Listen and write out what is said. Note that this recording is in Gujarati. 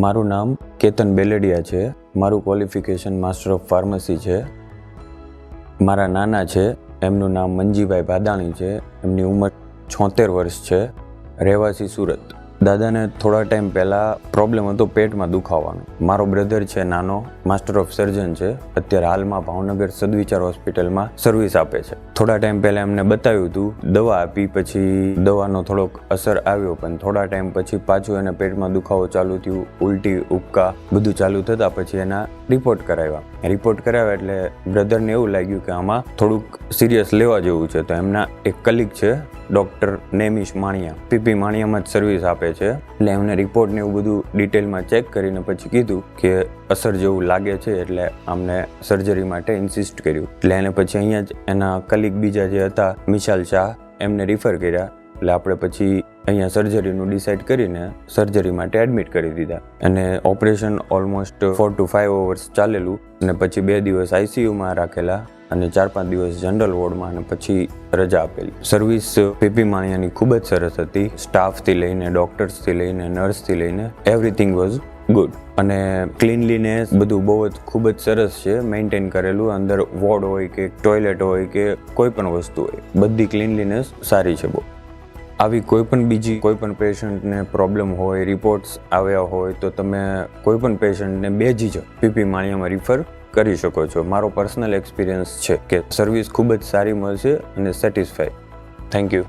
મારું નામ કેતન બેલડિયા છે. મારું ક્વોલિફિકેશન માસ્ટર ઓફ ફાર્મસી છે. મારા નાના છે, એમનું નામ મંજીભાઈ ભાદાણી છે. એમની ઉંમર 76 વર્ષ છે. રહેવાસી સુરત. દાદાને થોડા ટાઈમ પહેલાં પ્રોબ્લેમ હતો પેટમાં દુખાવાનો. મારો બ્રધર છે નાનો, માસ્ટર ઓફ સર્જન છે. અત્યારે હાલમાં ભાવનગર સદવિચાર હોસ્પિટલમાં સર્વિસ આપે છે. થોડા ટાઈમ પહેલાં એમને બતાવ્યું હતું, દવા આપી, પછી દવાનો થોડોક અસર આવ્યો, પણ થોડા ટાઈમ પછી પાછું એને પેટમાં દુખાવો ચાલુ થયું, ઉલટી ઉપકા બધું ચાલુ થતાં પછી એના રિપોર્ટ કરાવ્યા એટલે બ્રધરને એવું લાગ્યું કે આમાં થોડુંક સિરિયસ લેવા જેવું છે. તો એમના એક કલીગ છે ડૉક્ટર નેમિશ માણિયા, પીપી માણિયામાં જ સર્વિસ આપે છે. એટલે એમને રિપોર્ટ ને એવું બધું ડિટેલમાં ચેક કરીને પછી કીધું કે અસર જેવું લાગે છે, એટલે અમને સર્જરી માટે ઇન્સિસ્ટ કર્યું. એટલે એને પછી અહીંયા જ એના કલીગ બીજા જે હતા મિશાલ શાહ, એમને રિફર કર્યા. એટલે આપણે પછી અહીંયા સર્જરીનું ડિસાઇડ કરીને સર્જરી માટે એડમિટ કરી દીધા. અને ઓપરેશન ઓલમોસ્ટ 4 to 5 hours ચાલેલું. અને પછી 2 દિવસ આઈસીયુમાં રાખેલા અને 4-5 દિવસ જનરલ વોર્ડમાં, અને પછી રજા આપેલી. સર્વિસ પીપી માણિયાની ખૂબ જ સરસ હતી. સ્ટાફથી લઈને, ડૉક્ટર્સથી લઈને, નર્સથી લઈને એવરીથિંગ વોઝ ગુડ. અને ક્લીનલીનેસ બધું બહુ જ ખૂબ જ સરસ છે મેન્ટેન કરેલું. અંદર વોર્ડ હોય કે ટોયલેટ હોય કે કોઈ પણ વસ્તુ હોય, બધી ક્લીનલીનેસ સારી છે બહુ. આવી કોઈ પણ પેશન્ટને પ્રોબ્લેમ હોય, રિપોર્ટ્સ આવ્યા હોય, તો તમે કોઈ પણ પેશન્ટને બેઝીજ પીપી માણિયામાં રિફર કરી શકો છો. મારો પર્સનલ એક્સપિરિયન્સ છે કે સર્વિસ ખૂબ જ સારી મળશે અને સેટિસ્ફાઈ. Thank you.